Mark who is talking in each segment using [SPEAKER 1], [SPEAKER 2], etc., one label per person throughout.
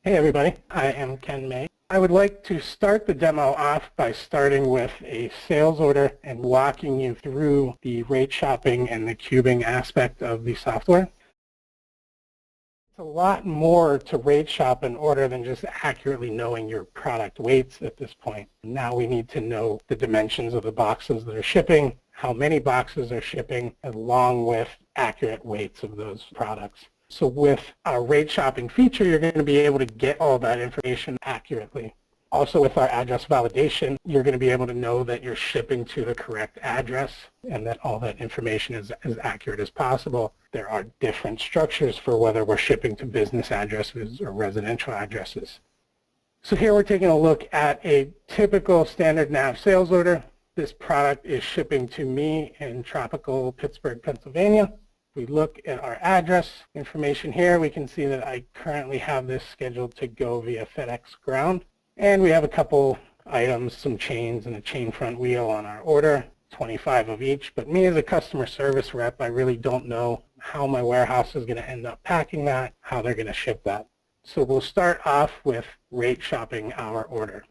[SPEAKER 1] Hey everybody, I am Ken May. I would like to start the demo off by starting with a sales order and walking you through the rate shopping and the cubing aspect of the software. It's a lot more to rate shop an order than just accurately knowing your product weights at this point. Now we need to know the dimensions of the boxes that are shipping, how many boxes are shipping, along with accurate weights of those products. So with our rate shopping feature, you're going to be able to get all that information accurately. Also with our address validation, you're going to be able to know that you're shipping to the correct address and that all that information is as accurate as possible. There are different structures for whether we're shipping to business addresses or residential addresses. So here we're taking a look at a typical standard NAV sales order. This product is shipping to me in tropical Pittsburgh, Pennsylvania. We look at our address information here. We can see that I currently have this scheduled to go via FedEx ground. And we have a couple items, some chains and a chain front wheel on our order, 25 of each. But me as a customer service rep, I really don't know how my warehouse is going to end up packing that, how they're going to ship that. So we'll start off with rate shopping our order.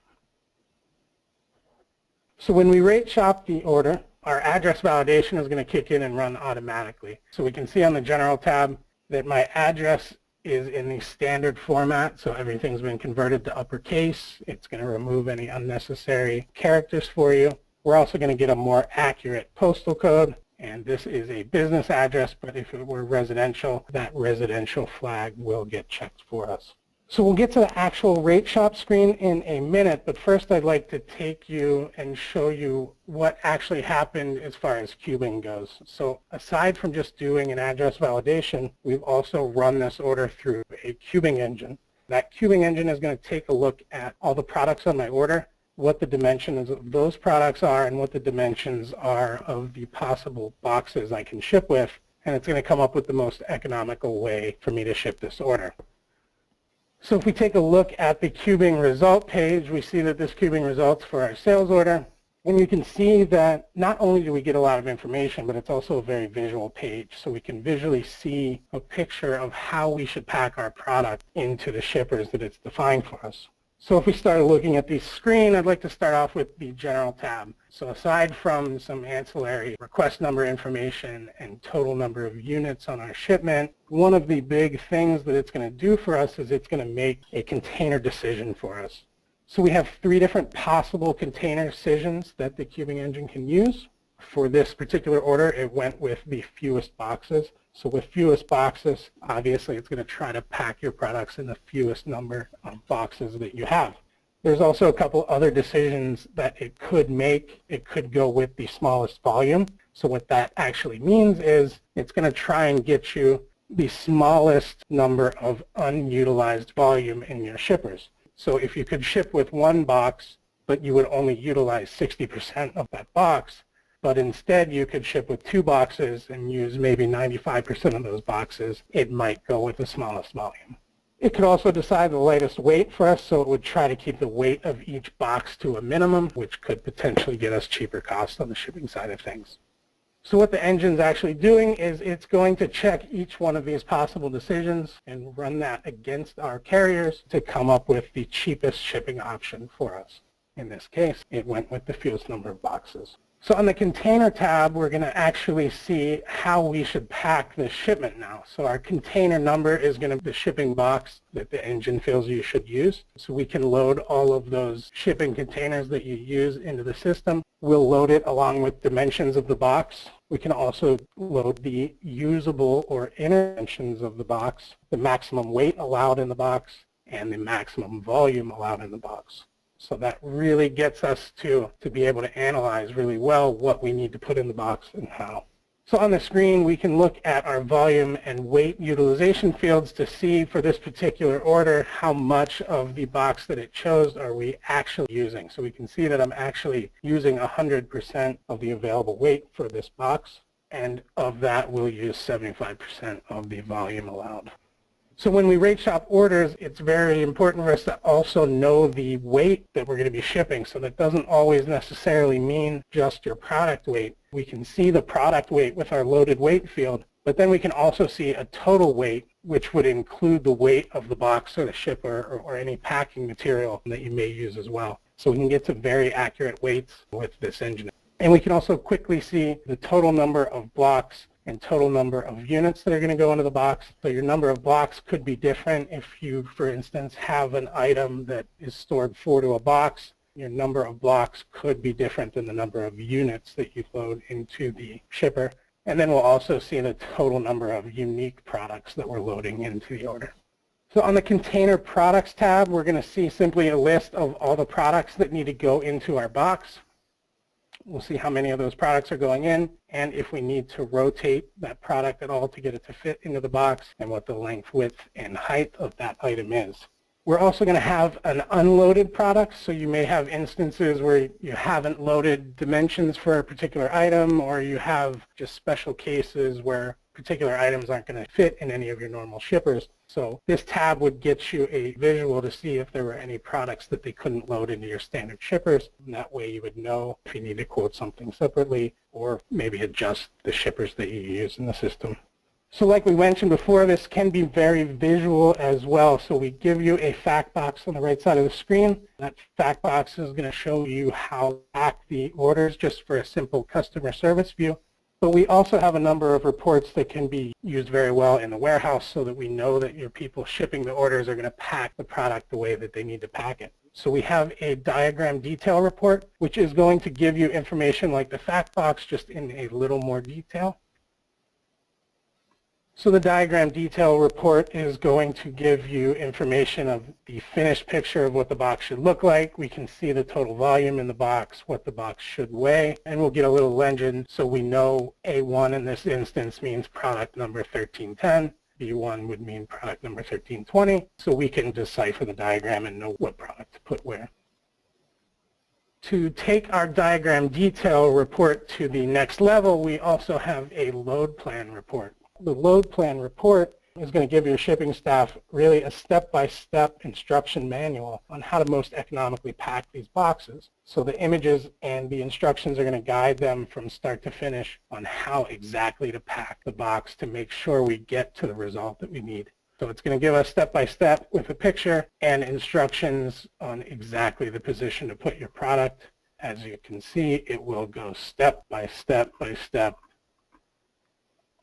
[SPEAKER 1] So when we rate shop the order, our address validation is going to kick in and run automatically. So we can see on the General tab that my address is in the standard format, so everything's been converted to uppercase. It's going to remove any unnecessary characters for you. We're also going to get a more accurate postal code, and this is a business address, but if it were residential, that residential flag will get checked for us. So we'll get to the actual rate shop screen in a minute, but first I'd like to take you and show you what actually happened as far as cubing goes. So aside from just doing an address validation, we've also run this order through a cubing engine. That cubing engine is going to take a look at all the products on my order, what the dimensions of those products are, and what the dimensions are of the possible boxes I can ship with, and it's going to come up with the most economical way for me to ship this order. So if we take a look at the cubing result page, we see that this cubing results for our sales order. And you can see that not only do we get a lot of information, but it's also a very visual page. So we can visually see a picture of how we should pack our product into the shippers that it's defined for us. So if we start looking at the screen, I'd like to start off with the General tab. So aside from some ancillary request number information and total number of units on our shipment, one of the big things that it's going to do for us is it's going to make a container decision for us. So we have 3 different possible container decisions that the cubing engine can use. For this particular order, it went with the fewest boxes. So with fewest boxes, obviously it's going to try to pack your products in the fewest number of boxes that you have. There's also a couple other decisions that it could make. It could go with the smallest volume. So what that actually means is it's going to try and get you the smallest number of unutilized volume in your shippers. So if you could ship with 1 box, but you would only utilize 60% of that box, but instead you could ship with 2 boxes and use maybe 95% of those boxes, it might go with the smallest volume. It could also decide the lightest weight for us, so it would try to keep the weight of each box to a minimum, which could potentially get us cheaper costs on the shipping side of things. So what the engine's actually doing is it's going to check each one of these possible decisions and run that against our carriers to come up with the cheapest shipping option for us. In this case, it went with the fewest number of boxes. So on the container tab, we're going to actually see how we should pack the shipment now. So our container number is going to be the shipping box that the engine feels you should use. So we can load all of those shipping containers that you use into the system. We'll load it along with dimensions of the box. We can also load the usable or inner dimensions of the box, the maximum weight allowed in the box, and the maximum volume allowed in the box. So that really gets us to be able to analyze really well what we need to put in the box and how. So on the screen, we can look at our volume and weight utilization fields to see for this particular order how much of the box that it chose are we actually using. So we can see that I'm actually using 100% of the available weight for this box, and of that we'll use 75% of the volume allowed. So when we rate shop orders, it's very important for us to also know the weight that we're going to be shipping. So that doesn't always necessarily mean just your product weight. We can see the product weight with our loaded weight field, But then we can also see a total weight, which would include the weight of the box or the shipper or any packing material that you may use as well. So we can get to very accurate weights with this engine. And we can also quickly see the total number of blocks and total number of units that are going to go into the box. So your number of blocks could be different if you, for instance, have an item that is stored 4 to a box. Your number of blocks could be different than the number of units that you load into the shipper. And then we'll also see the total number of unique products that we're loading into the order. So on the Container Products tab, we're going to see simply a list of all the products that need to go into our box. We'll see how many of those products are going in, and if we need to rotate that product at all to get it to fit into the box, and what the length, width, and height of that item is. We're also going to have an unloaded product, so you may have instances where you haven't loaded dimensions for a particular item, or you have just special cases where particular items aren't going to fit in any of your normal shippers. So this tab would get you a visual to see if there were any products that they couldn't load into your standard shippers. And that way you would know if you need to quote something separately or maybe adjust the shippers that you use in the system. So like we mentioned before, this can be very visual as well. So we give you a fact box on the right side of the screen. That fact box is going to show you how to pack the orders just for a simple customer service view. But we also have a number of reports that can be used very well in the warehouse so that we know that your people shipping the orders are going to pack the product the way that they need to pack it. So we have a diagram detail report, which is going to give you information like the fact box, just in a little more detail. So the diagram detail report is going to give you information of the finished picture of what the box should look like. We can see the total volume in the box, what the box should weigh, and we'll get a little legend so we know A1 in this instance means product number 1310. B1 would mean product number 1320, so we can decipher the diagram and know what product to put where. To take our diagram detail report to the next level, we also have a load plan report. The load plan report is going to give your shipping staff really a step-by-step instruction manual on how to most economically pack these boxes. So the images and the instructions are going to guide them from start to finish on how exactly to pack the box to make sure we get to the result that we need. So it's going to give us step-by-step with a picture and instructions on exactly the position to put your product. As you can see, it will go step by step by step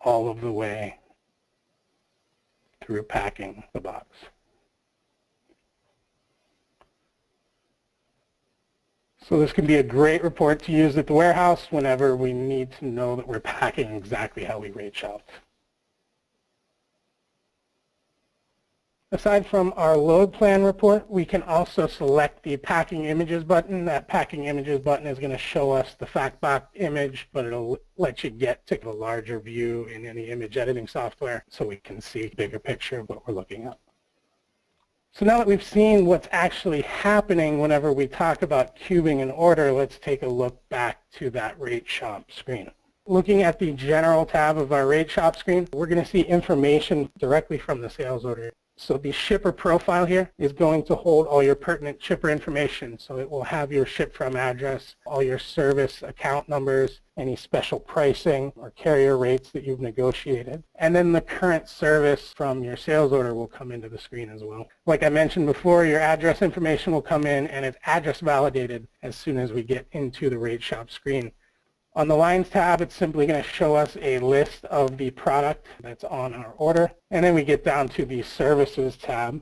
[SPEAKER 1] all of the way through packing the box. So this can be a great report to use at the warehouse whenever we need to know that we're packing exactly how we rate shopped. Aside from our load plan report, we can also select the packing images button. That packing images button is going to show us the fact box image, but it'll let you get to a larger view in any image editing software so we can see a bigger picture of what we're looking at. So now that we've seen what's actually happening whenever we talk about cubing an order, let's take a look back to that rate shop screen. Looking at the general tab of our rate shop screen, we're going to see information directly from the sales order. So the shipper profile here is going to hold all your pertinent shipper information. So it will have your ship from address, all your service account numbers, any special pricing or carrier rates that you've negotiated. And then the current service from your sales order will come into the screen as well. Like I mentioned before, your address information will come in and it's address validated as soon as we get into the rate shop screen. On the Lines tab, it's simply going to show us a list of the product that's on our order. And then we get down to the Services tab,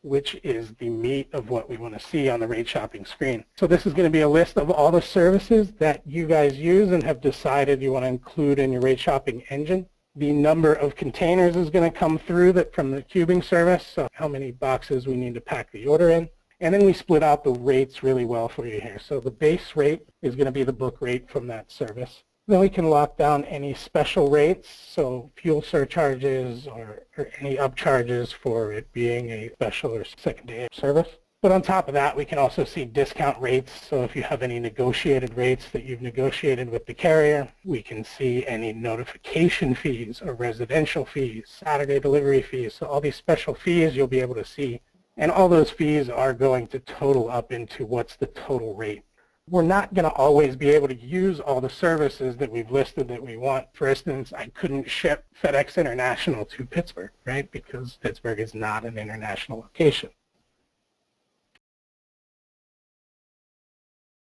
[SPEAKER 1] which is the meat of what we want to see on the rate shopping screen. So this is going to be a list of all the services that you guys use and have decided you want to include in your rate shopping engine. The number of containers is going to come through that from the cubing service, so how many boxes we need to pack the order in. And then we split out the rates really well for you here. So the base rate is going to be the book rate from that service. Then we can lock down any special rates, so fuel surcharges or any upcharges for it being a special or secondary service. But on top of that, we can also see discount rates. So if you have any negotiated rates that you've negotiated with the carrier, we can see any notification fees or residential fees, Saturday delivery fees. So all these special fees you'll be able to see. And all those fees are going to total up into what's the total rate. we're not going to always be able to use all the services that we've listed that we want. For instance, I couldn't ship FedEx International to Pittsburgh, right, because Pittsburgh is not an international location.